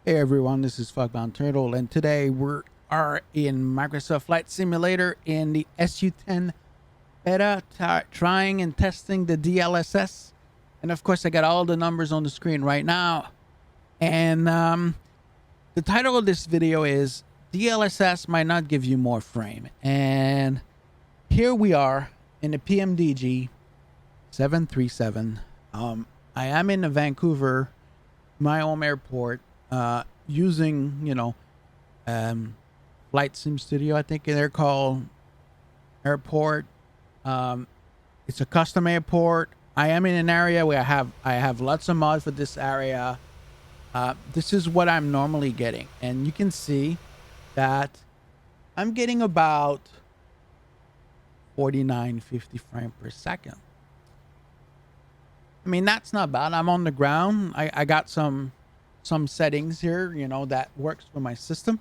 Hey everyone, this is Fogbound Turtle, and today we are in Microsoft Flight Simulator in the SU10 Beta, trying and testing the DLSS. And of course, I got all the numbers on the screen right now. And the title of this video is DLSS might not give you more frame. And here we are in the PMDG 737. I am in Vancouver, my home airport. Using Flight Sim Studio, I think they're called, airport. It's a custom airport. I am in an area where I have lots of mods for this area. This is what I'm normally getting, and you can see that I'm getting about 4950 frames per second. I mean, that's not bad. I'm on the ground. I got some settings here, that works for my system.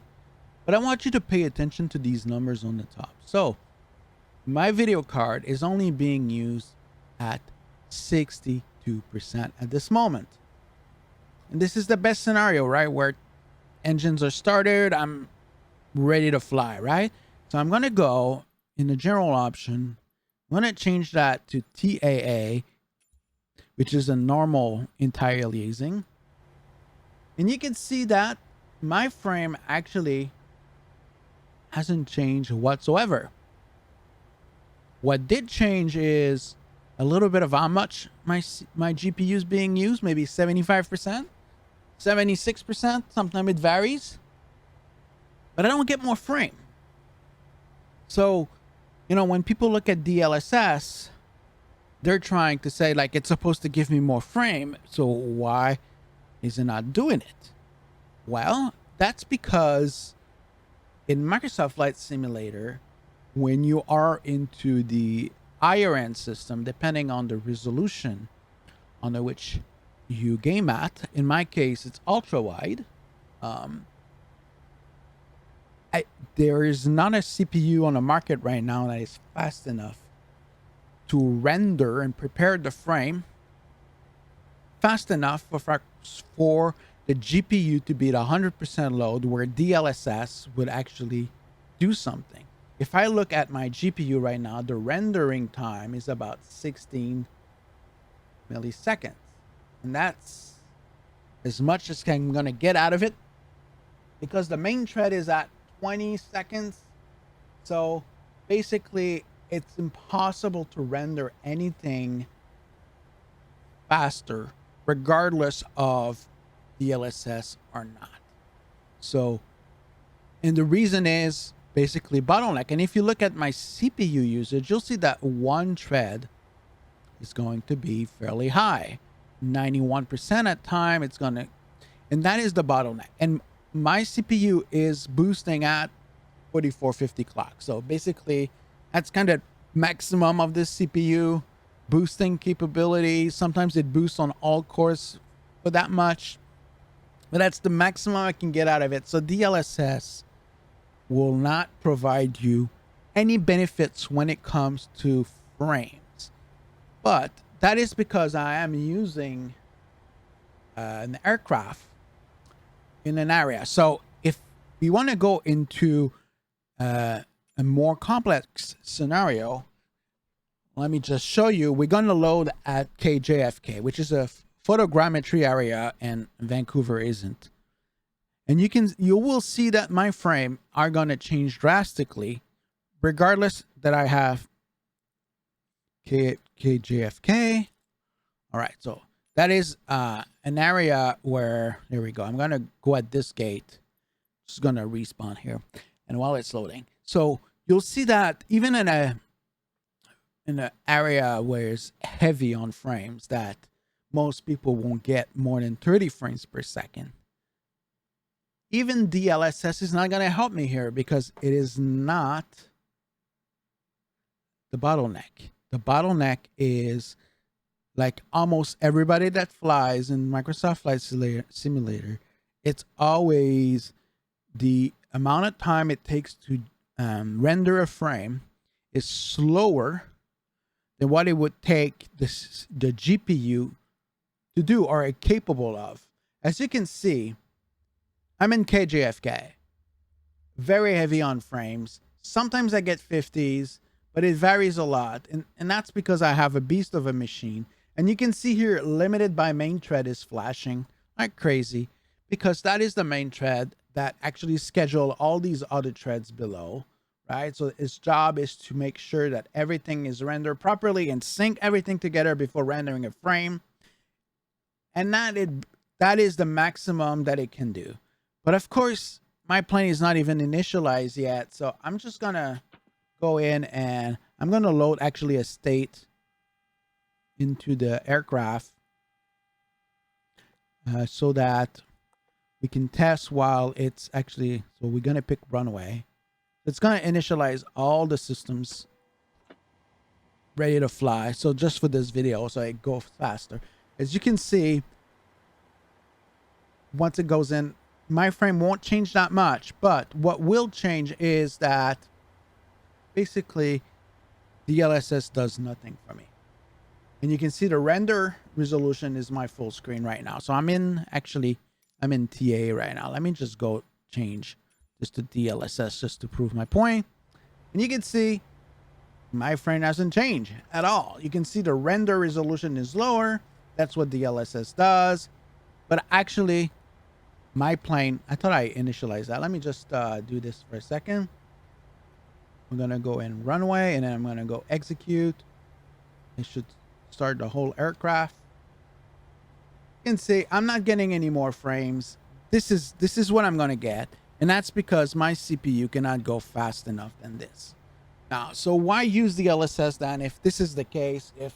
But I want you to pay attention to these numbers on the top. So my video card is only being used at 62% at this moment. And this is the best scenario, right? Where engines are started, I'm ready to fly, right? So I'm going to go in the general option. I'm going to change that to TAA, which is a normal entire aliasing. And you can see that my frame actually hasn't changed whatsoever. What did change is a little bit of how much my GPU is being used, maybe 75%, 76%, sometimes it varies. But I don't get more frame. So, when people look at DLSS, they're trying to say, like, it's supposed to give me more frame, so why is it not doing it? Well, that's because in Microsoft Flight Simulator, when you are into the higher end system, depending on the resolution on which you game at, in my case, it's ultra wide. There is not a CPU on the market right now that is fast enough to render and prepare the frame fast enough for the GPU to be at 100% load, where DLSS would actually do something. If I look at my GPU right now, the rendering time is about 16 milliseconds. And that's as much as I'm going to get out of it, because the main thread is at 20 seconds. So basically, it's impossible to render anything faster, regardless of DLSS or not. So, and the reason is basically bottleneck. And if you look at my CPU usage, you'll see that one thread is going to be fairly high, 91% at time. It's going to, and that is the bottleneck. And my CPU is boosting at 4450 clock. So basically, that's kind of maximum of this CPU boosting capability. Sometimes it boosts on all cores for that much, but that's the maximum I can get out of it. So DLSS will not provide you any benefits when it comes to frames. But that is because I am using an aircraft in an area. So if we want to go into a more complex scenario, let me just show you. We're going to load at KJFK, which is a photogrammetry area, and Vancouver isn't. And you will see that my frame are going to change drastically, regardless that I have KJFK. All right, so that is an area where, there we go. I'm going to go at this gate. Just going to respawn here. And while it's loading, so you'll see that even in an area where it's heavy on frames, that most people won't get more than 30 frames per second. Even DLSS is not going to help me here, because it is not the bottleneck. The bottleneck is, like almost everybody that flies in Microsoft Flight Simulator, it's always the amount of time it takes to render a frame is slower than what it would take the GPU to do, or are capable of. As you can see, I'm in KJFK. Very heavy on frames. Sometimes I get 50s, but it varies a lot. And that's because I have a beast of a machine. And you can see here, limited by main thread is flashing like crazy, because that is the main thread that actually schedule all these other threads below, right? So its job is to make sure that everything is rendered properly and sync everything together before rendering a frame. And that is the maximum that it can do. But of course, my plane is not even initialized yet. So I'm just gonna go in and I'm gonna load actually a state into the aircraft so that we can test while it's actually, so we're gonna pick runway. It's gonna initialize all the systems ready to fly. So just for this video, so it goes faster. As you can see, once it goes in, my frame won't change that much, but what will change is that basically DLSS does nothing for me. And you can see the render resolution is my full screen right now. So I'm in TA right now. Let me just go change just to DLSS just to prove my point. And you can see my frame hasn't changed at all. You can see the render resolution is lower. That's what DLSS does. But actually, my plane, I thought I initialized that. Let me just do this for a second. I'm going to go in runway, and then I'm going to go execute. It should start the whole aircraft. You can see I'm not getting any more frames. This is what I'm going to get. And that's because my CPU cannot go fast enough than this. Now, so why use the DLSS then if this is the case? If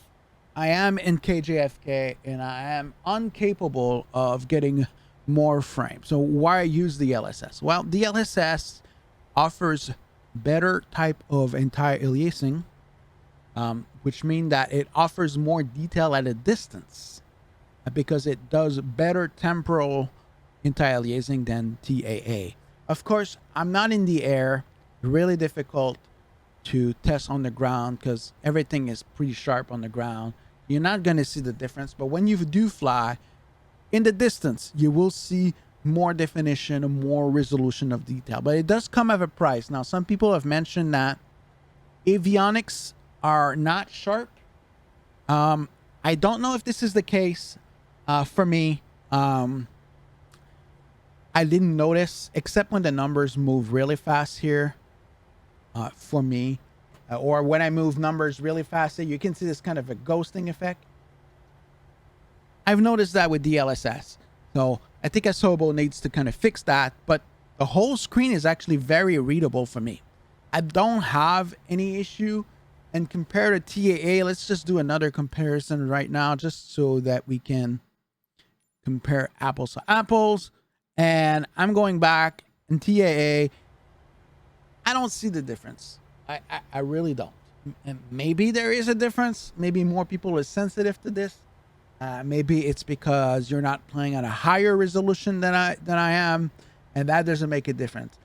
I am in KJFK and I am incapable of getting more frames. So why use the DLSS? Well, the DLSS offers better type of anti-aliasing, which means that it offers more detail at a distance because it does better temporal anti-aliasing than TAA. Of course, I'm not in the air. Really difficult to test on the ground because everything is pretty sharp on the ground. You're not going to see the difference, but when you do fly in the distance, you will see more definition and more resolution of detail, but it does come at a price. Now, some people have mentioned that avionics are not sharp. I don't know if this is the case. For me, I didn't notice except when the numbers move really fast here. For me, or when I move numbers really fast, you can see this kind of a ghosting effect. I've noticed that with DLSS. So I think Asobo needs to kind of fix that, but the whole screen is actually very readable for me. I don't have any issue. And compared to TAA, let's just do another comparison right now just so that we can compare apples to apples. And I'm going back in TAA. I don't see the difference. I really don't. And maybe there is a difference. Maybe more people are sensitive to this. Maybe it's because you're not playing at a higher resolution than I am, and that doesn't make a difference.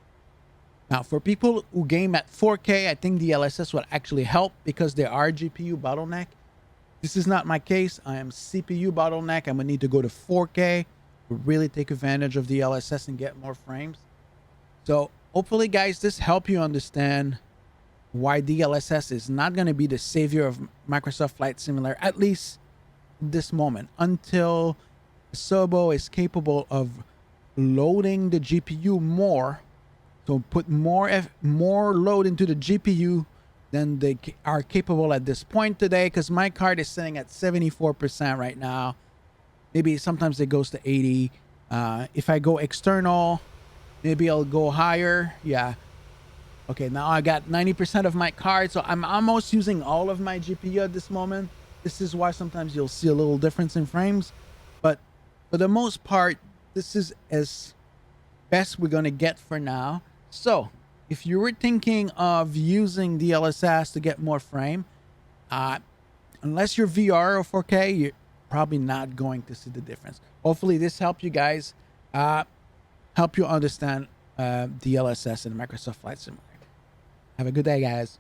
Now, for people who game at 4K, I think the DLSS would actually help because there are GPU bottleneck. This is not my case. I am CPU bottleneck. I'm gonna need to go to 4K to really take advantage of the DLSS and get more frames. So hopefully, guys, this help you understand why DLSS is not going to be the savior of Microsoft Flight Simulator, at least this moment, until Asobo is capable of loading the GPU more, so put more load into the GPU than they are capable at this point today, because my card is sitting at 74% right now. Maybe sometimes it goes to 80. If I go external, maybe I'll go higher. Yeah. Okay, now I got 90% of my card, so I'm almost using all of my GPU at this moment. This is why sometimes you'll see a little difference in frames. But for the most part, this is as best we're going to get for now. So if you were thinking of using DLSS to get more frame, unless you're VR or 4K, you're probably not going to see the difference. Hopefully this helped you guys, help you understand DLSS and Microsoft Flight Simulator. Have a good day, guys.